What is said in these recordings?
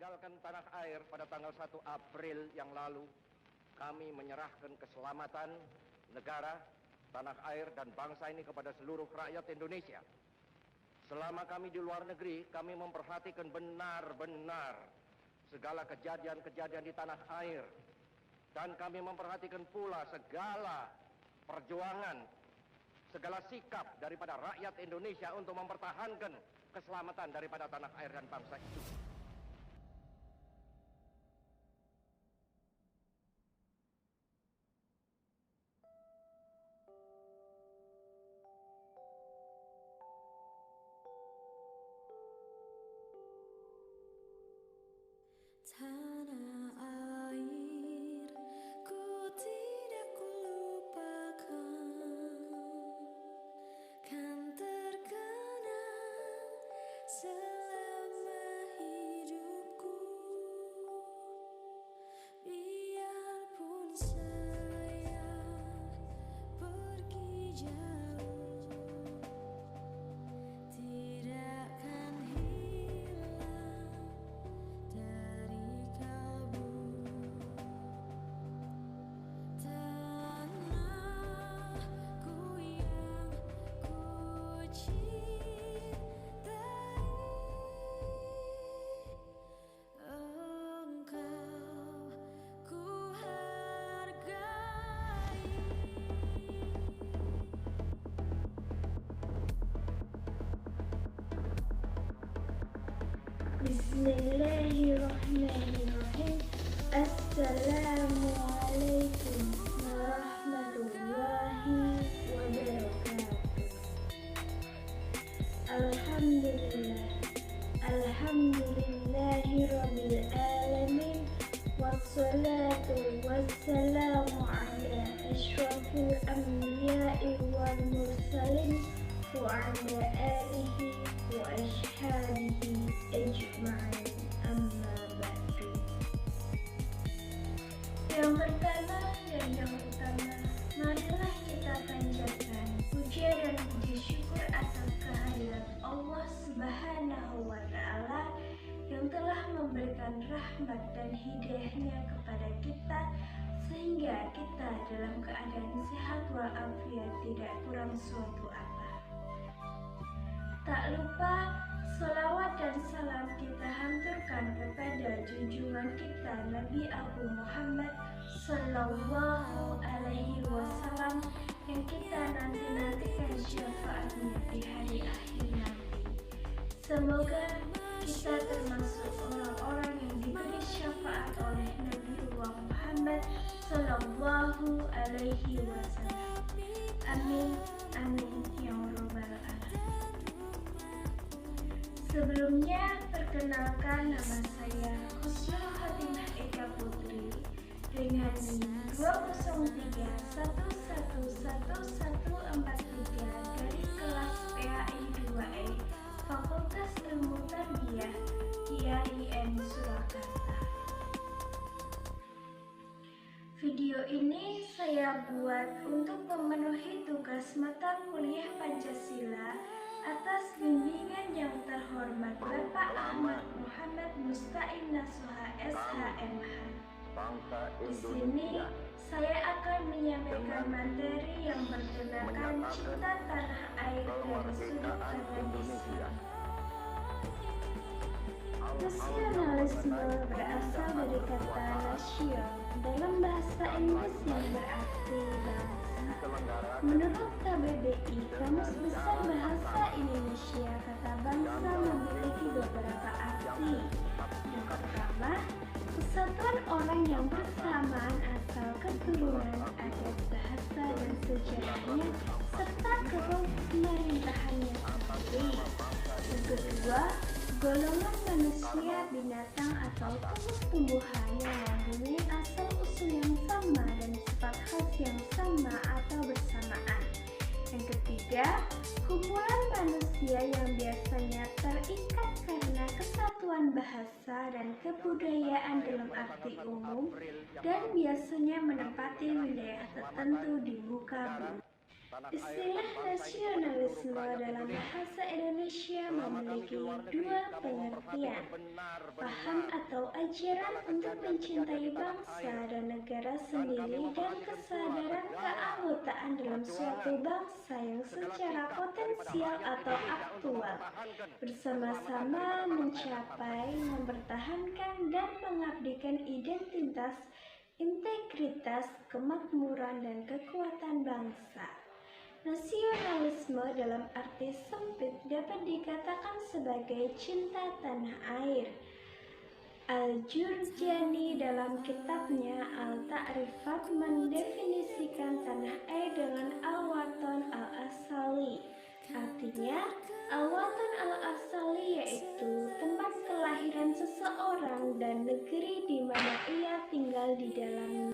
meninggalkan tanah air pada tanggal 1 April yang lalu, kami menyerahkan keselamatan negara, tanah air, dan bangsa ini kepada seluruh rakyat Indonesia. Selama kami di luar negeri, kami memperhatikan benar-benar segala kejadian-kejadian di tanah air. Dan kami memperhatikan pula segala perjuangan, segala sikap daripada rakyat Indonesia untuk mempertahankan keselamatan daripada tanah air dan bangsa itu. Tanah air, ku tidak kulupakan, kan terkenang selama hidupku. Biarpun saya pergi jauh, tidak akan hilang dari kalbu. Tanahku yang ku cintai, engkau ku hargai. Bismillahirrahmanirrahim. Assalamualaikum warahmatullahi wabarakatuh. Alhamdulillahi alamin. Wassalatu wassalamu ala asyrafil anbiya'i wal mursalin wa ala alihi wa ashabihi ajma'in, amma ba'du. Yang pertama dan yang utama, marilah kita panjatkan puja dan puji syukur atas kehadirat Allah Subhanahu wa Ta'ala yang telah memberikan rahmat dan hidayahnya kepada kita sehingga kita dalam keadaan sehat walafiat, tidak kurang suatu apa. Tak lupa salawat dan salam kita hanturkan kepada junjungan kita Nabi Abu Muhammad Sallallahu Alaihi Wasallam yang kita nantikan syafaatnya di hari akhir nanti. Semoga kita termasuk orang-orang yang diberi syafaat oleh Nabiullah Muhammad Sallallahu Alaihi Wasallam. Amin, amin ya rabbal alamin. Sebelumnya, perkenalkan nama saya Husnul Khotimah Eka Putri dengan NIM 203111143 dari kelas PAI 2E Fakultas Ilmu Tarbiyah IAIN Surakarta. Video ini saya buat untuk memenuhi tugas mata kuliah Pancasila atas bimbingan yang terhormat Bapak Ahmad Muhammad Mustaqim Nasuha SHMH. Di sini saya akan menyampaikan materi yang berkenakan cinta tanah air dari sudut pandang Islam. Nasionalisme berasal dari kata nasion dalam bahasa Inggris yang berarti bangsa. Menurut KBBI, Kamus Besar Bahasa Indonesia, kata bangsa memiliki beberapa arti. Yang pertama, kesatuan orang yang bersamaan asal, keturunan, adat, bahasa, dan sejarahnya, serta kepemerintahannya sendiri. Yang kedua, golongan manusia, binatang, atau tumbuh-tumbuhan yang mempunyai asal-usul yang sama dan sifat khas yang sama atau bersamaan. Yang ketiga, kumpulan manusia yang biasanya terikat karena kesatuan bahasa dan kebudayaan dalam arti umum dan biasanya menempati wilayah tertentu di muka bumi. Istilah nasionalisme dalam bahasa Indonesia memiliki dua pengertian. dunia. Paham atau ajaran untuk mencintai bangsa dan negara sendiri dan kesadaran keanggotaan dalam suatu bangsa yang secara potensial atau aktual bersama-sama mencapai, mempertahankan, dan mengabdikan identitas, integritas, kemakmuran, dan kekuatan bangsa. Nasionalisme dalam arti sempit dapat dikatakan sebagai cinta tanah air. Al-Jurjani dalam kitabnya Al-Ta'rifat mendefinisikan tanah air dengan al-watan al-asali. Artinya, al-watan al-asali yaitu tempat kelahiran seseorang dan negeri di mana ia tinggal di dalamnya.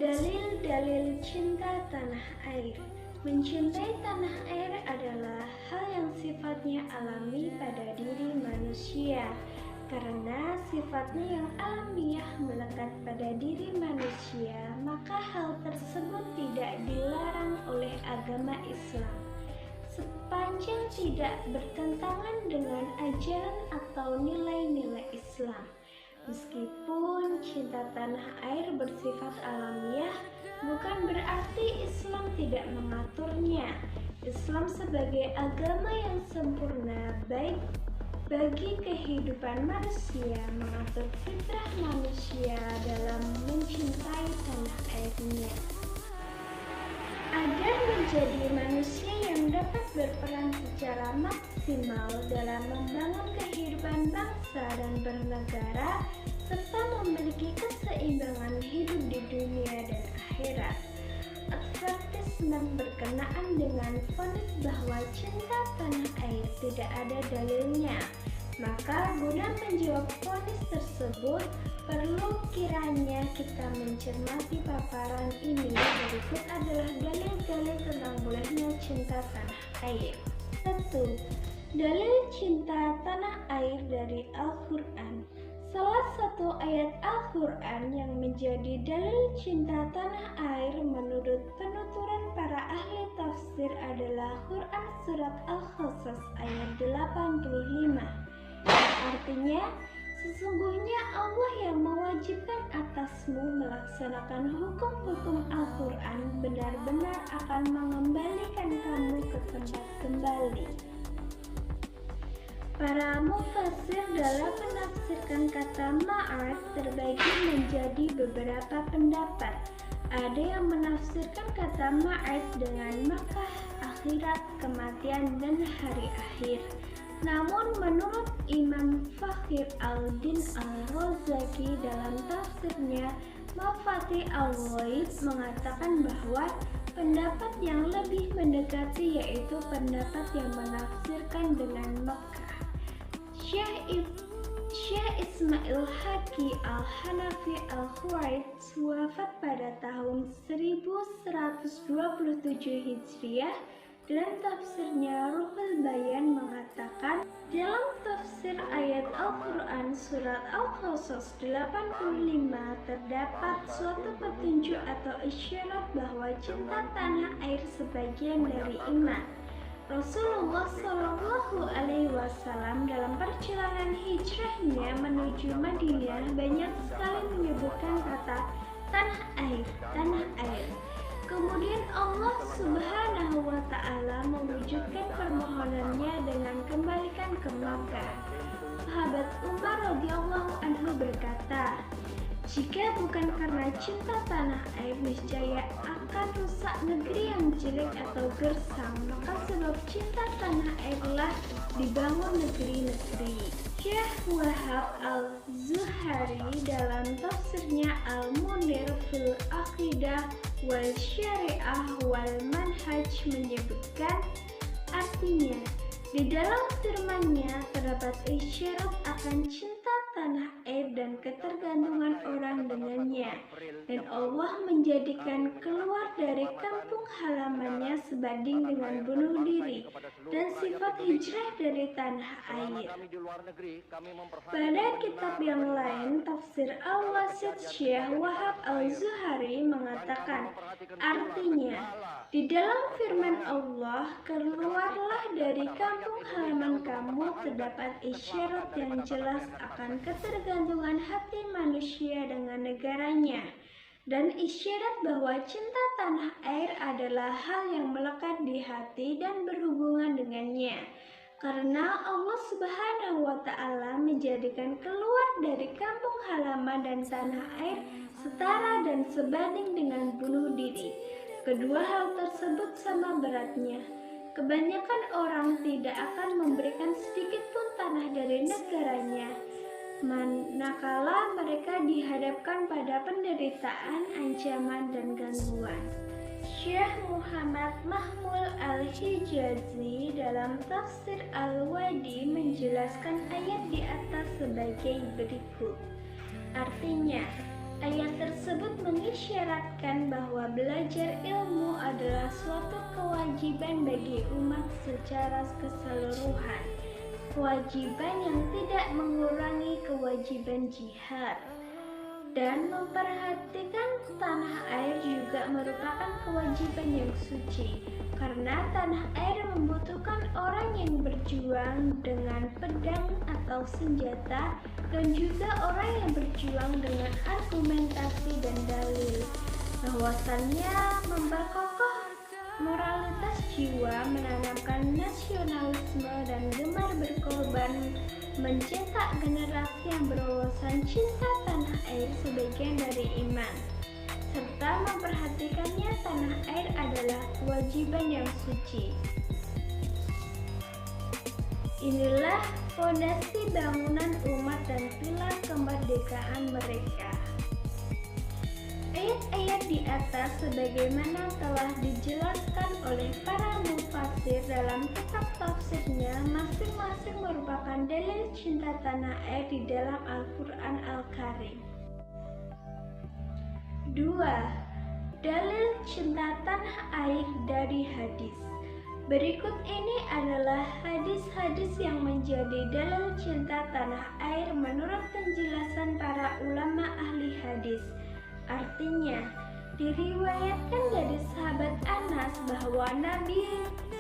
Dalil-dalil cinta tanah air. Mencintai tanah air adalah hal yang sifatnya alami pada diri manusia. Karena sifatnya yang alamiah melekat pada diri manusia, maka hal tersebut tidak dilarang oleh agama Islam. Sepanjang tidak bertentangan dengan ajaran atau nilai-nilai Islam. Meskipun cinta tanah air bersifat alamiah, bukan berarti Islam tidak mengaturnya. Islam sebagai agama yang sempurna baik bagi kehidupan manusia mengatur fitrah manusia dalam mencintai tanah airnya. Agar menjadi manusia yang dapat berperan secara maksimal dalam membangun kehidupan bangsa dan bernegara serta memiliki keseimbangan hidup di dunia dan akhirat. Advertisement berkenaan dengan vonis bahwa cinta tanah air tidak ada dalilnya. Maka guna menjawab vonis tersebut, perlu kiranya kita mencermati paparan ini. Berikut adalah dalil-dalil tentang bolehnya cinta tanah air. 1. Dalil cinta tanah air dari Al-Quran. Salah satu ayat Al-Quran yang menjadi dalil cinta tanah air menurut penuturan para ahli tafsir adalah Quran Surat Al-Qasas ayat 85. Artinya, sesungguhnya Allah yang mewajibkan atasmu melaksanakan hukum-hukum Al-Quran benar-benar akan mengembalikan kamu ke tempat kembali. Para mufassir dalam menafsirkan kata ma'ad terbagi menjadi beberapa pendapat. Ada yang menafsirkan kata ma'ad dengan Makkah, akhirat, kematian, dan hari akhir. Namun menurut Imam Fakhr al-Din al-Razaki dalam tafsirnya Mafatih al-Ghaib mengatakan bahwa pendapat yang lebih mendekati yaitu pendapat yang menafsirkan dengan Makkah. Syekh Ismail Haqi al-Hanafi al-Khuwaid wafat pada tahun 1127 Hijriah. Dalam tafsirnya Ruhul Bayan mengatakan, dalam tafsir ayat Al-Quran Surat Al-Qasas 85 terdapat suatu petunjuk atau isyarat bahwa cinta tanah air sebagian dari iman. Rasulullah Shallallahu Alaihi Wasallam dalam perjalanan hijrahnya menuju Madinah banyak sekali menyebutkan kata tanah air, tanah air. Kemudian Allah Subhanahu wa Ta'ala mewujudkan permohonannya dengan kembalikan ke Makkah. Sahabat Umar radhiyallahu anhu berkata, jika bukan karena cinta tanah air, niscaya akan rusak negeri yang jelek atau gersang. Maka sebab cinta tanah airlah dibangun negeri-negeri. Syekh Wahab al-Zuhari dalam tafsirnya Al-Munir fil Aqidah wal Syariah wal Manhaj menyebutkan, artinya di dalam firman-Nya terdapat isyarat akan cinta tanah air dan ketergantungan orang dengannya, dan Allah menjadikan keluar dari kampung halamannya sebanding dengan bunuh diri dan sifat hijrah dari tanah air. Pada kitab yang lain, tafsir Al-Wasit Syekh Wahab al-Zuhari mengatakan, artinya Di dalam firman Allah, keluarlah dari kampung halaman kamu, terdapat isyarat yang jelas akan ketergantungan hati manusia dengan negaranya, dan isyarat bahwa cinta tanah air adalah hal yang melekat di hati dan berhubungan dengannya. Karena Allah Subhanahu wa Ta'ala menjadikan keluar dari kampung halaman dan tanah air setara dan sebanding dengan bunuh diri. Kedua hal tersebut sama beratnya. Kebanyakan orang tidak akan memberikan sedikit pun tanah dari negaranya, manakala mereka dihadapkan pada penderitaan, ancaman, dan gangguan. Syekh Muhammad Mahmud Al-Hijazi dalam tafsir Al-Wadi menjelaskan ayat di atas sebagai berikut. Artinya, ayat tersebut mengisyaratkan bahwa belajar ilmu adalah suatu kewajiban bagi umat secara keseluruhan. Kewajiban yang tidak mengurangi kewajiban jihad. Dan memperhatikan tanah air juga merupakan kewajiban yang suci, karena tanah air membutuhkan orang yang berjuang dengan pedang atau senjata, dan juga orang yang berjuang dengan argumentasi dan dalil. Bahwasannya memperkokoh moralitas jiwa, menanamkan nasionalisme dan gemar berkorban, mencetak generasi yang berwawasan cinta tanah air sebagian dari iman, serta memperhatikannya tanah air adalah kewajiban yang suci. Inilah fondasi bangunan umat dan pilar kemerdekaan mereka. Ayat-ayat di atas sebagaimana telah dijelaskan oleh para mufassir dalam kitab tafsirnya masing-masing merupakan dalil cinta tanah air di dalam Al-Quran Al-Karim. 2. Dalil cinta tanah air dari hadis. Berikut ini adalah hadis-hadis yang menjadi dalil cinta tanah air menurut penjelasan para ulama ahli hadis. Artinya, diriwayatkan dari sahabat Anas bahwa Nabi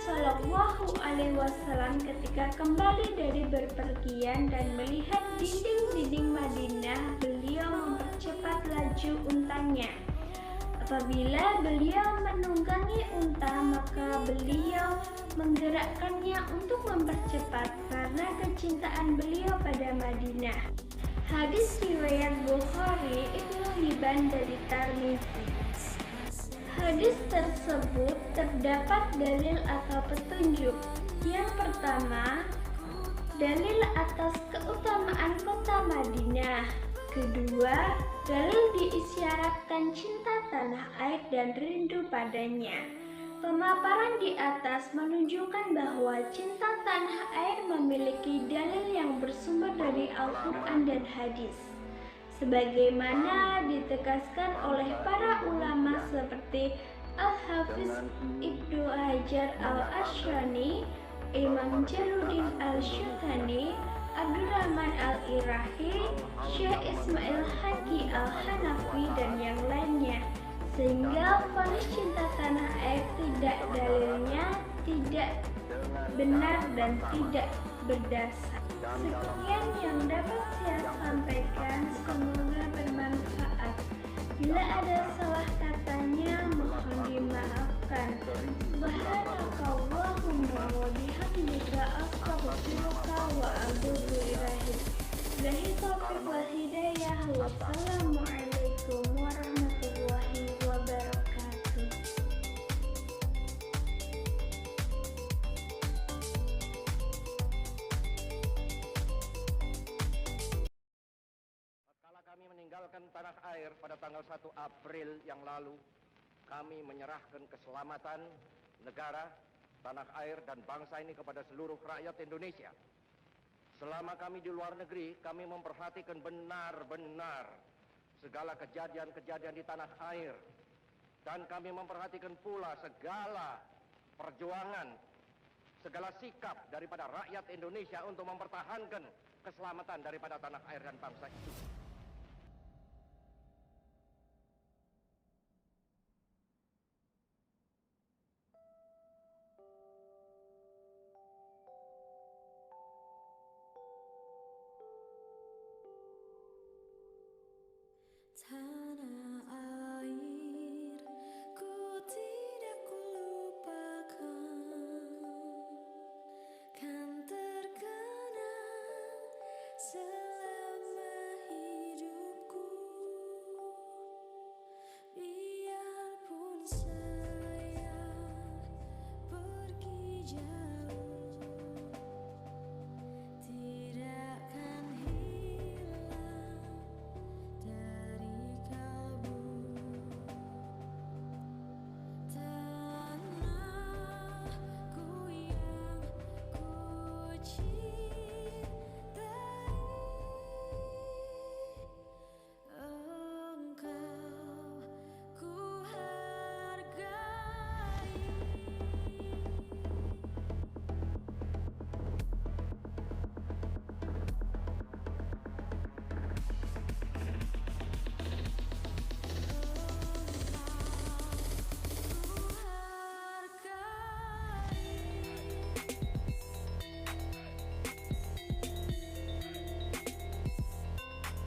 Shallallahu Alaihi Wasallam ketika kembali dari berpergian dan melihat dinding-dinding Madinah, beliau mempercepat laju untanya. Apabila beliau menunggangi unta, maka beliau menggerakkannya untuk mempercepat karena kecintaan beliau pada Madinah. Hadis riwayat Bukhari, Ibnu Hibban dari Tirmidzi. Hadis tersebut terdapat dalil atau petunjuk. Yang pertama, dalil atas keutamaan kota Madinah. Kedua, dalil diisyaratkan cinta tanah air dan rindu padanya. Pemaparan di atas menunjukkan bahwa cinta tanah air memiliki dalil yang bersumber dari Al-Quran dan hadis, sebagaimana ditegaskan oleh para ulama seperti Al-Hafiz Ibnu Hajar Al-Asqalani, Imam Jalaluddin Al-Syukani, Abdurrahman Al-Irahi, Syekh Ismail Haqi Al-Hanafi, dan yang lainnya. Sehingga vonis cinta tanah air tidak dalilnya tidak benar dan tidak berdasar. Sekian yang dapat saya sampaikan, semoga bermanfaat. Bila ada salah katanya, mohon dimaafkan. Subhanakallahumma wa bihamdika, astaghfiruka wa atubu ilaik. Billahi taufiq wal hidayah. Wassalamualaikum warahmatullahi wabarakatuh. Tatkala kami meninggalkan tanah air pada tanggal 1 April yang lalu, kami menyerahkan keselamatan negara, tanah air, dan bangsa ini kepada seluruh rakyat Indonesia. Selama kami di luar negeri, kami memperhatikan benar-benar segala kejadian-kejadian di tanah air. Dan kami memperhatikan pula segala perjuangan, segala sikap daripada rakyat Indonesia untuk mempertahankan keselamatan daripada tanah air dan bangsa itu.